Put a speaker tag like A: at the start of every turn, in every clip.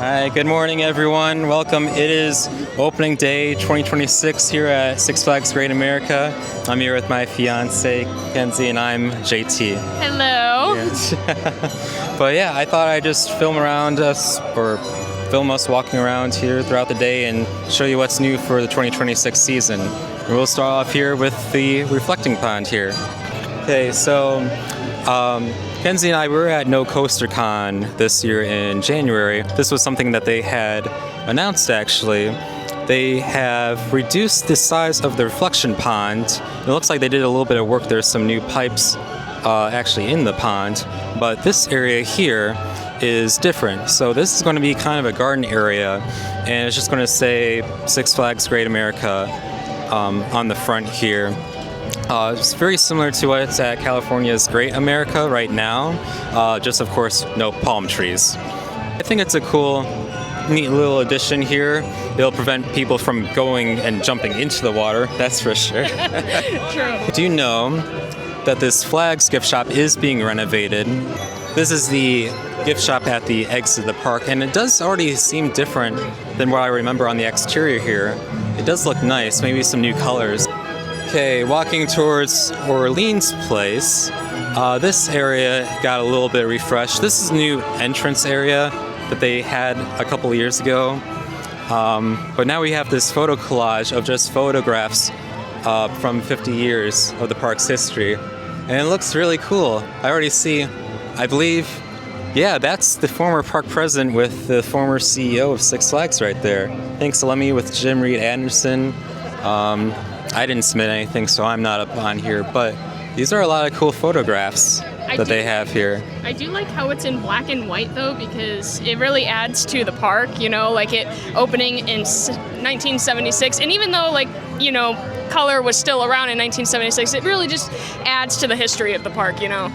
A: Hi, good morning, everyone. Welcome. It is opening day 2026 here at Six Flags Great America. I'm here with my fiance, Kenzie, and I'm JT.
B: Hello.
A: Yes. But yeah, I thought I'd just film us walking around here throughout the day and show you what's new for the 2026 season. And we'll start off here with the reflecting pond here. Okay, so Kenzie and I were at No Coaster Con this year in January. This was something that they had announced, actually. They have reduced the size of the reflection pond. It looks like they did a little bit of work. There's some new pipes actually in the pond, but this area here is different. So this is going to be kind of a garden area, and it's just going to say Six Flags Great America on the front here. It's very similar to what's at California's Great America right now, just of course no palm trees. I think it's a cool, neat little addition here. It'll prevent people from going and jumping into the water, that's for sure.
B: True.
A: Do you know that this Flags gift shop is being renovated? This is the gift shop at the exit of the park, and it does already seem different than what I remember on the exterior here. It does look nice, maybe some new colors. Okay, walking towards Orleans Place. This area got a little bit refreshed. This is a new entrance area that they had a couple years ago. But now we have this photo collage of just photographs from 50 years of the park's history. And it looks really cool. I already see, I believe, yeah, that's the former park president with the former CEO of Six Flags right there. Thanks, Lemmy, with Jim Reed Anderson. I didn't submit anything, so I'm not up on here, but these are a lot of cool photographs that they have here.
B: I do like how it's in black and white, though, because it really adds to the park, you know, like it opening in 1976. And even though, like, you know, color was still around in 1976, it really just adds to the history of the park, you know.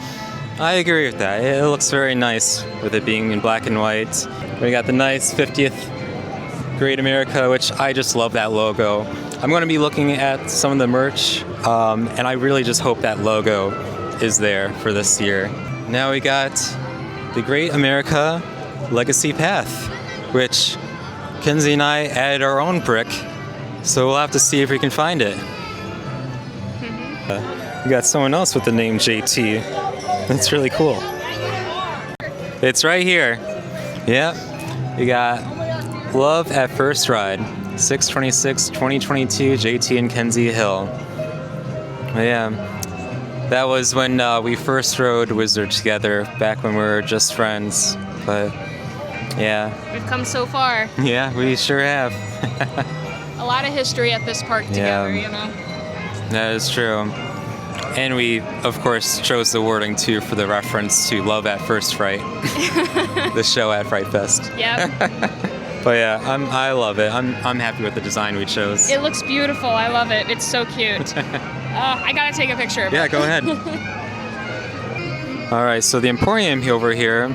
A: I agree with that. It looks very nice with it being in black and white. We got the nice 50th Great America, which I just love that logo. I'm going to be looking at some of the merch, and I really just hope that logo is there for this year. Now we got the Great America Legacy Path, which Kenzie and I added our own brick, so we'll have to see if we can find it. We got someone else with the name JT. That's really cool. It's right here. Yeah, we got Love at First Ride, 6/26/2022, JT and Kenzie Hill. Yeah, that was when we first rode Wizard together, back when we were just friends. But yeah.
B: We've come so far.
A: Yeah, we sure have.
B: A lot of history at this park together, you know.
A: That is true. And we, of course, chose the wording, too, for the reference to Love at First Fright, the show at Fright Fest.
B: Yeah.
A: But yeah, I love it. I'm happy with the design we chose.
B: It looks beautiful. I love it. It's so cute. I gotta take a picture of it.
A: Yeah, go ahead. All right, so the Emporium over here,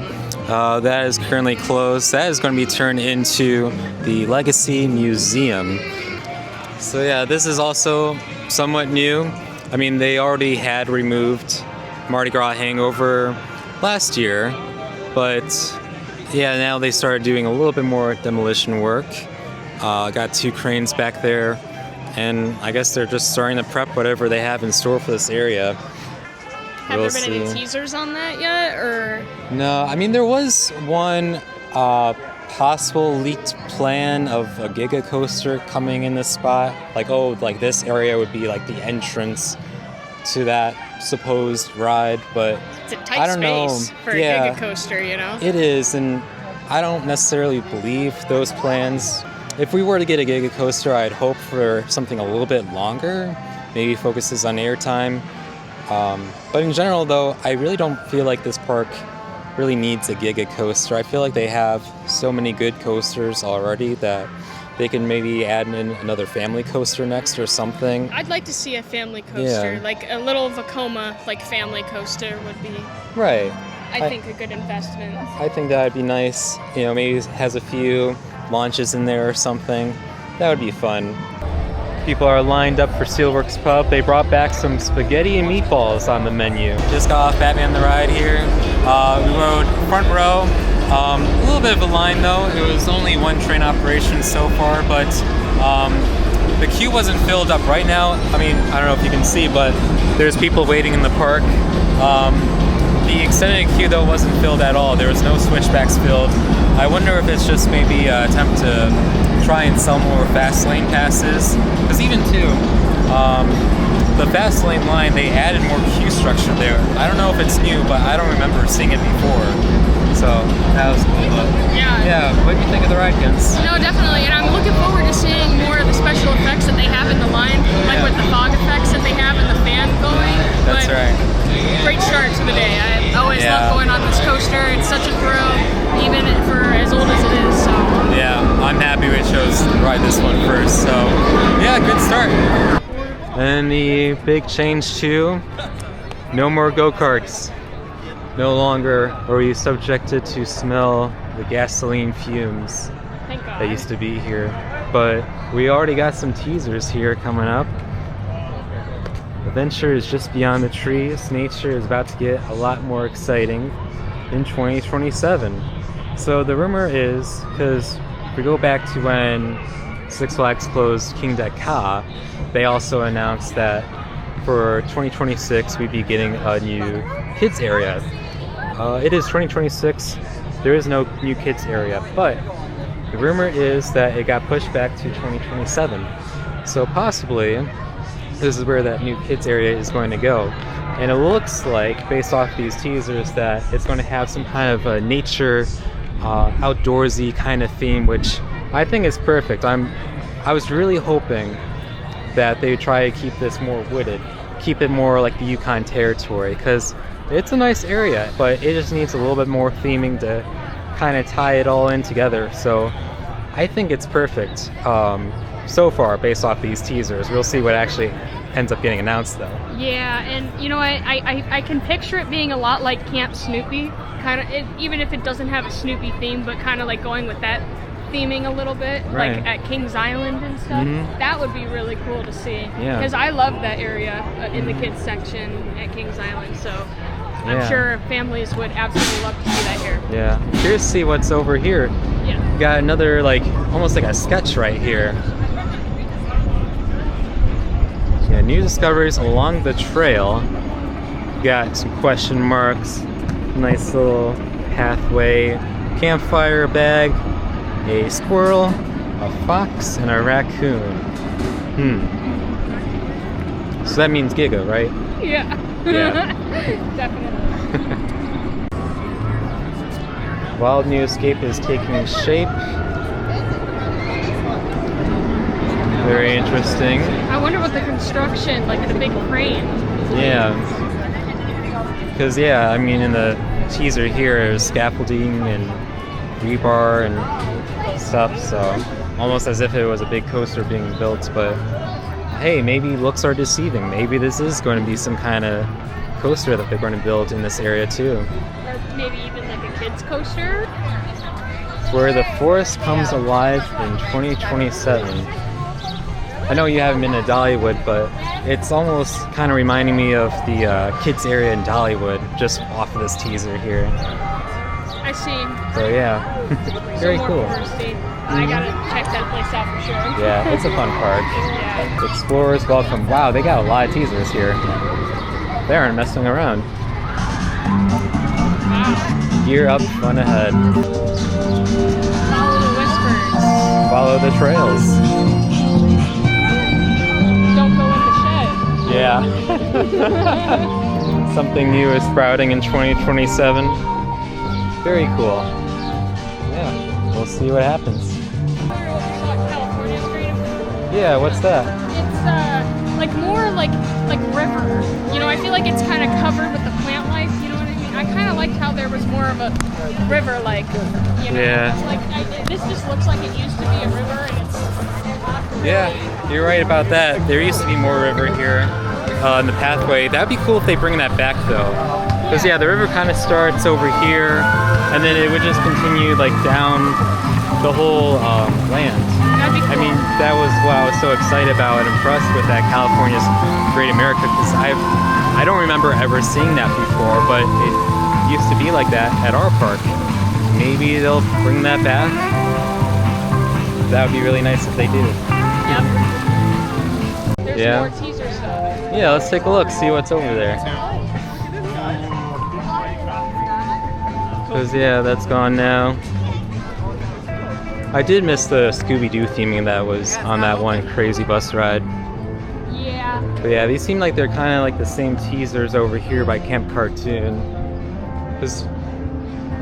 A: that is currently closed. That is going to be turned into the Legacy Museum. So yeah, this is also somewhat new. I mean, they already had removed Mardi Gras Hangover last year, but yeah, now they started doing a little bit more demolition work. Got 2 cranes back there, and I guess they're just starting to prep whatever they have in store for this area.
B: Have there been any teasers on that yet, or?
A: No, I mean, there was one possible leaked plan of a Giga Coaster coming in this spot. Like, oh, like this area would be like the entrance to that supposed ride, but
B: it's a tight
A: I don't
B: space
A: know.
B: for a Giga Coaster, you know?
A: It is, and I don't necessarily believe those plans. If we were to get a Giga Coaster, I'd hope for something a little bit longer, maybe focuses on airtime. But in general, though, I really don't feel like this park really needs a Giga Coaster. I feel like they have so many good coasters already that they can maybe add in another family coaster next or something.
B: I'd like to see a family coaster, like a little Vekoma like family coaster would be.
A: Right.
B: I think a good investment.
A: I think that would be nice. You know, maybe it has a few launches in there or something. That would be fun. People are lined up for Steelworks Pub. They brought back some spaghetti and meatballs on the menu. Just got off Batman the Ride here. We rode front row, A little bit of a line though. It was only one train operation so far, but the queue wasn't filled up right now. I mean, I don't know if you can see, but there's people waiting in the park. The extended queue though wasn't filled at all. There was no switchbacks filled. I wonder if it's just maybe an attempt to try and sell more fast lane passes. Because even too, the fast lane line, they added more queue structure there. I don't know if it's new, but I don't remember seeing it before. So that was cool. But yeah, what do you think of the ride, Kens?
B: No, definitely, and I'm looking forward to seeing more of the special effects that they have in the line, like with the fog effects that they have and the fan going.
A: That's right.
B: Great start to the day. I always love going on this coaster. It's such a thrill, even for as old as it is. So
A: yeah, I'm happy we chose to ride this one first. So yeah, good start. And the big change too, no more go-karts. No longer are we subjected to smell the gasoline fumes
B: thank God.
A: that used to be here. But we already got some teasers here coming up. Adventure is just beyond the trees. Nature is about to get a lot more exciting in 2027. So the rumor is, because if we go back to when Six Flags closed King Dead Ka, they also announced that for 2026 we'd be getting a new kids area. It is 2026. There is no new kids area, but the rumor is that it got pushed back to 2027. So possibly this is where that new kids area is going to go. And it looks like, based off these teasers, that it's going to have some kind of a nature, outdoorsy kind of theme, which I think is perfect. I was really hoping that they would try to keep this more wooded, keep it more like the Yukon Territory, because it's a nice area, but it just needs a little bit more theming to kind of tie it all in together. So I think it's perfect so far based off these teasers. We'll see what actually ends up getting announced though.
B: Yeah, and you know, I can picture it being a lot like Camp Snoopy, kind of, even if it doesn't have a Snoopy theme, but kind of like going with that theming a little bit,
A: right.
B: like at Kings Island and stuff.
A: Mm-hmm.
B: That would be really cool to see.
A: Yeah.
B: Because I love that area in the kids section at Kings Island, so I'm
A: Yeah.
B: sure families would absolutely love to see that here.
A: Yeah. Curious to see what's over here.
B: Yeah.
A: Got another, like, almost like a sketch right here. Yeah, new discoveries along the trail. Got some question marks, nice little pathway, campfire bag, a squirrel, a fox, and a raccoon. So that means Giga, right?
B: Yeah.
A: Yeah.
B: Definitely.
A: Wild New Escape is taking shape. Very interesting.
B: I wonder what the construction, like the big crane.
A: Yeah. Because, yeah, I mean, in the teaser here, there's scaffolding and rebar and stuff, so almost as if it was a big coaster being built. But hey, maybe looks are deceiving. Maybe this is going to be some kind of coaster that they're going to build in this area too.
B: Or maybe even like a kids coaster.
A: Where the forest comes alive in 2027. I know you haven't been to Dollywood, but it's almost kind of reminding me of the kids area in Dollywood, just off of this teaser here.
B: I see.
A: So yeah, very
B: Some
A: cool.
B: more touristy. I gotta check that place out for sure.
A: Yeah, it's a fun park.
B: Yeah.
A: Explorers welcome. Wow, they got a lot of teasers here. They aren't messing around.
B: Wow.
A: Gear up, fun ahead.
B: Follow the whispers.
A: Follow the trails.
B: Don't go in the shed.
A: Yeah. Something new is sprouting in 2027. Very cool. Yeah, we'll see what happens.
B: California's great.
A: Yeah, what's that?
B: It's like more like river. You know, I feel like it's kind of covered with the plant life. You know what I mean? I kind of liked how there was more of a river, like, you know.
A: Yeah.
B: Like this just looks like it used to be a river, and it's.
A: Yeah, you're right about that. There used to be more river here in the pathway. That'd be cool if they bring that back though. Because yeah, the river kind of starts over here, and then it would just continue like down the whole land.
B: That'd be cool.
A: I mean, that was what I was so excited about and impressed with that California's Great America, because I don't remember ever seeing that before, but it used to be like that at our park. maybe they'll bring that back. That would be really nice if they did.
B: Yep. There's
A: Yeah.
B: more teaser stuff.
A: Yeah, let's take a look, see what's over there. Because, yeah, that's gone now. I did miss the Scooby-Doo theming that was on that one crazy bus ride.
B: Yeah.
A: But yeah, these seem like they're kind of like the same teasers over here by Camp Cartoon. Because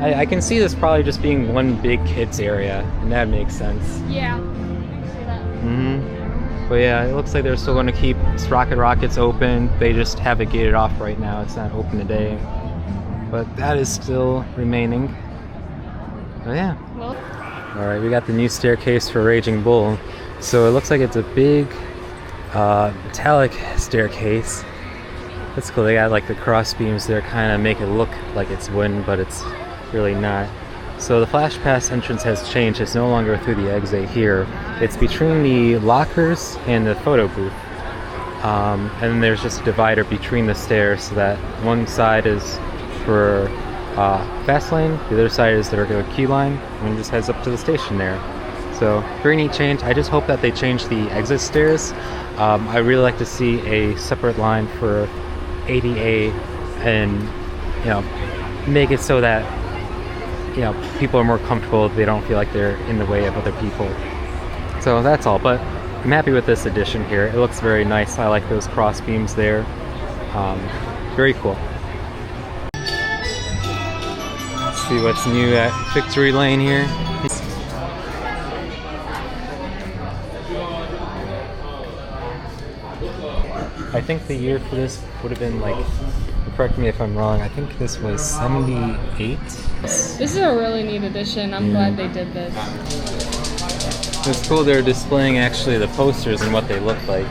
A: I can see this probably just being one big kids area, and that makes sense.
B: Yeah. See that?
A: But yeah, it looks like they're still going to keep Rocket Rockets open. They just have it gated off right now. It's not open today. But that is still remaining. But yeah.
B: Well,
A: Alright, we got the new staircase for Raging Bull. So it looks like it's a big metallic staircase. That's cool. They got like the cross beams there, kind of make it look like it's wooden, but it's really not. So the Flash Pass entrance has changed. It's no longer through the exit here. It's between the lockers and the photo booth. And then there's just a divider between the stairs so that one side is for fast lane, the other side is the regular queue line, and it just heads up to the station there. So very neat change. I just hope that they change the exit stairs. I really like to see a separate line for ADA and, you know, make it so that, you know, people are more comfortable. They don't feel like they're in the way of other people. So that's all, but I'm happy with this addition here. It looks very nice. I like those cross beams there. Very cool. Let's see what's new at Victory Lane here. I think the year for this would have been like, correct me if I'm wrong, I think this was 78.
B: this is a really neat addition. I'm glad they did this.
A: It's cool they're displaying actually the posters and what they look like.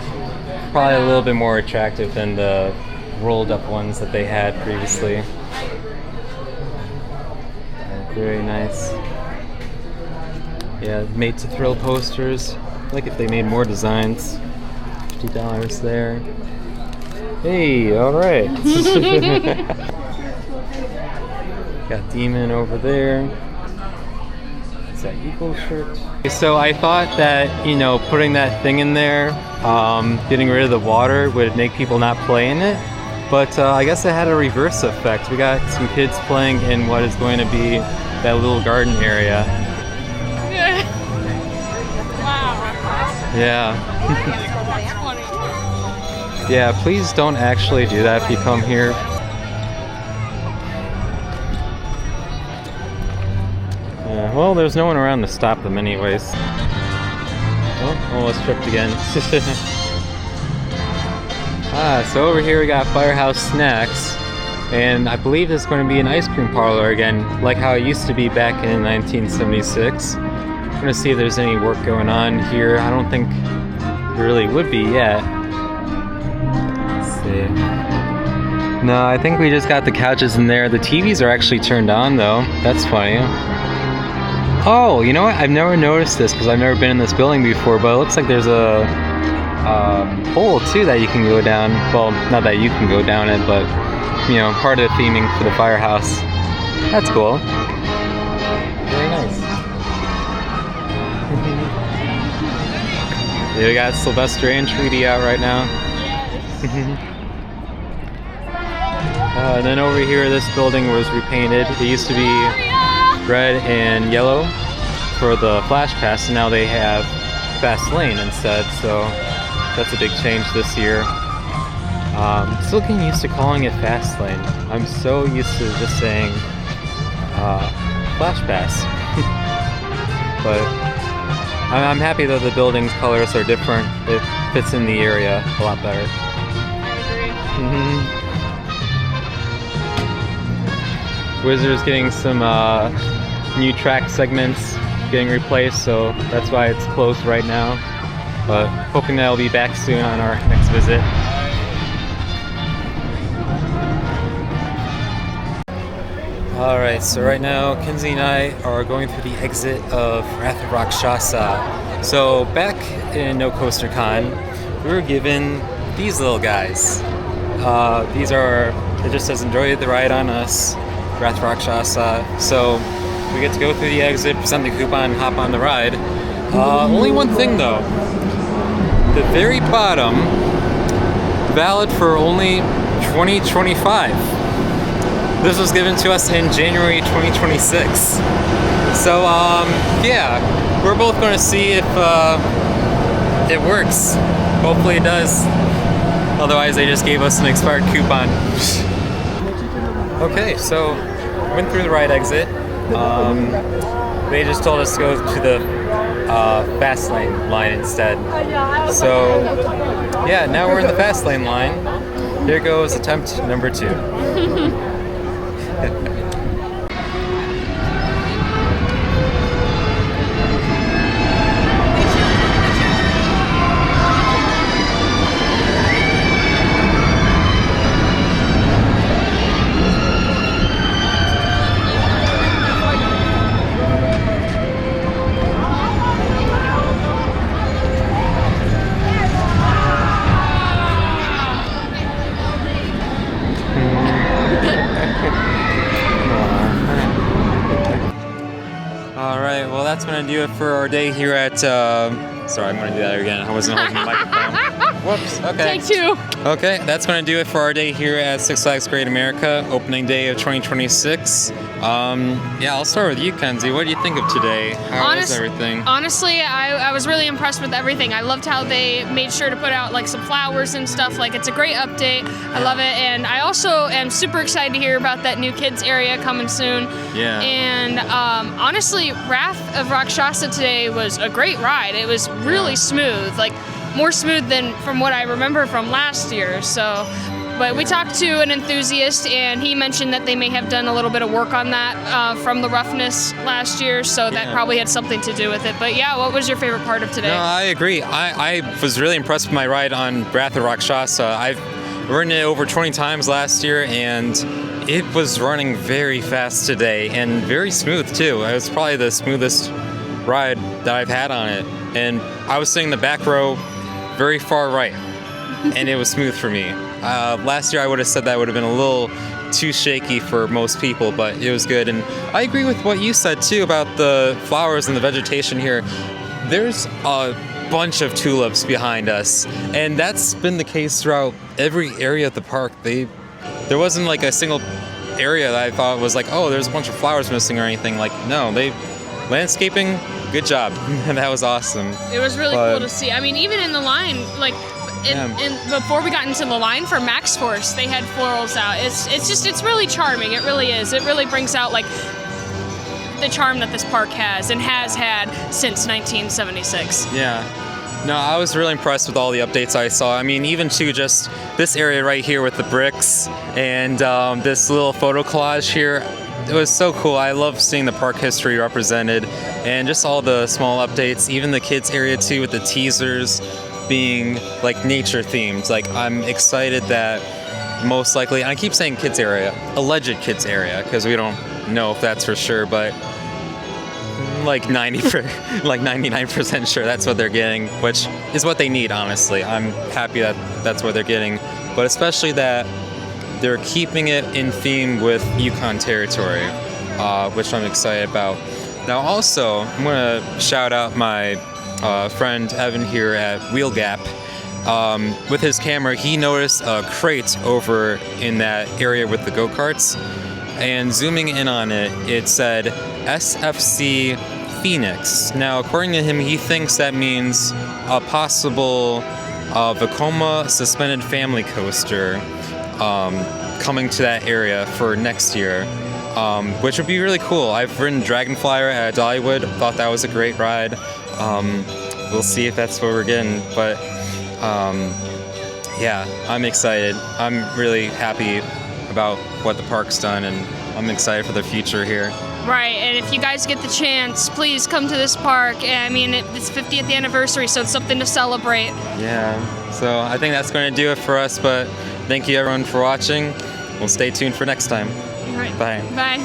A: Probably a little bit more attractive than the rolled up ones that they had previously. Very nice. Yeah, made to thrill posters. Like if they made more designs. $50 there. Hey, alright. Got Demon over there. Is that Eagle shirt? So I thought that, you know, putting that thing in there, getting rid of the water would make people not play in it. But I guess it had a reverse effect. We got some kids playing in what is going to be that little garden area.
B: Wow.
A: Yeah.
B: That's funny.
A: Yeah, please don't actually do that if you come here. Yeah, well, there's no one around to stop them anyways. Oh, almost tripped again. So over here we got Firehouse Snacks. And I believe it's going to be an ice cream parlor again, like how it used to be back in 1976. I'm going to see if there's any work going on here. I don't think there really would be yet. No, I think we just got the couches in there. The TVs are actually turned on though. That's funny. Oh, you know what? I've never noticed this because I've never been in this building before, but it looks like there's a hole too that you can go down. Well, not that you can go down it, but you know, part of the theming for the firehouse. That's cool. Very nice. Yeah, we got Sylvester and Tweety out right now. And then over here, this building was repainted. It used to be red and yellow for the Flash Pass, and now they have Fast Lane instead, so that's a big change this year. Still getting used to calling it Fast Lane. I'm so used to just saying Flash Pass. But I'm happy that the building's colors are different. It fits in the area a lot better.
B: I agree.
A: Wizard's getting some new track segments getting replaced, so that's why it's closed right now. But hoping that it'll be back soon on our next visit. Alright, so right now Kenzie and I are going through the exit of Wrath of Rakshasa. So back in No Coaster Con, we were given these little guys. These are, it just says enjoy the ride on us, Wrath of Rakshasa. So we get to go through the exit, present the coupon, and hop on the ride. Only one thing though. The very bottom, valid for only 2025. This was given to us in January 2026. So, yeah, we're both going to see if it works. Hopefully it does. Otherwise, they just gave us an expired coupon. Okay, so went through the right exit. They just told us to go to the fast lane line instead. So, yeah, now we're in the fast lane line. Here goes attempt number 2. Alright, well that's going to do it for our day here at, sorry, I'm going to do that again. I wasn't holding the microphone. Whoops, okay.
B: Take 2.
A: Okay, that's going to do it for our day here at Six Flags Great America, opening day of 2026. Yeah, I'll start with you, Kenzie. What do you think of today? How was everything?
B: Honestly, I was really impressed with everything. I loved how they made sure to put out like some flowers and stuff. Like, it's a great update. I love it. And I also am super excited to hear about that new kids area coming soon.
A: Yeah.
B: And honestly, Wrath of Rakshasa today was a great ride. It was really smooth, like more smooth than from what I remember from last year. So, but we talked to an enthusiast, and he mentioned that they may have done a little bit of work on that from the roughness last year, so that probably had something to do with it. But yeah, what was your favorite part of today?
A: No, I agree. I was really impressed with my ride on Wrath of Rakshasa. I've ridden it over 20 times last year, and it was running very fast today and very smooth too. It was probably the smoothest ride that I've had on it. And I was sitting in the back row, very far right, and it was smooth for me. Last year I would have said that would have been a little too shaky for most people, but it was good. And I agree with what you said too about the flowers and the vegetation here. There's a bunch of tulips behind us, and that's been the case throughout every area of the park. There wasn't like a single area that I thought was like, oh, there's a bunch of flowers missing or anything. Like, no, landscaping, good job. And that was awesome.
B: It was really cool to see. I mean, even in the line, like, before we got into the line for Max Force, they had florals out. It's really charming. It really is. It really brings out like the charm that this park has and has had since 1976.
A: Yeah. No, I was really impressed with all the updates I saw. I mean, even to just this area right here with the bricks and this little photo collage here. It was so cool. I love seeing the park history represented and just all the small updates, even the kids area too with the teasers being like nature themed. Like, I'm excited that most likely, and I keep saying kids area, alleged kids area, because we don't know if that's for sure, but like 99% sure that's what they're getting, which is what they need, honestly. I'm happy that that's what they're getting, but especially that they're keeping it in theme with Yukon territory, which I'm excited about. Now also, I'm going to shout out my friend Evan here at Wheel Gap. With his camera, he noticed a crate over in that area with the go-karts, and zooming in on it, it said SFC Phoenix. Now, according to him, he thinks that means a possible Vekoma suspended family coaster coming to that area for next year, which would be really cool. I've ridden Dragonflyer at Dollywood, thought that was a great ride. We'll see if that's what we're getting, but yeah, I'm excited. I'm really happy about what the park's done, and I'm excited for the future here.
B: Right, and if you guys get the chance, please come to this park. I mean, it's 50th anniversary, so it's something to celebrate.
A: Yeah, so I think that's going to do it for us, but thank you everyone for watching. We'll stay tuned for next time.
B: All right.
A: Bye.
B: Bye.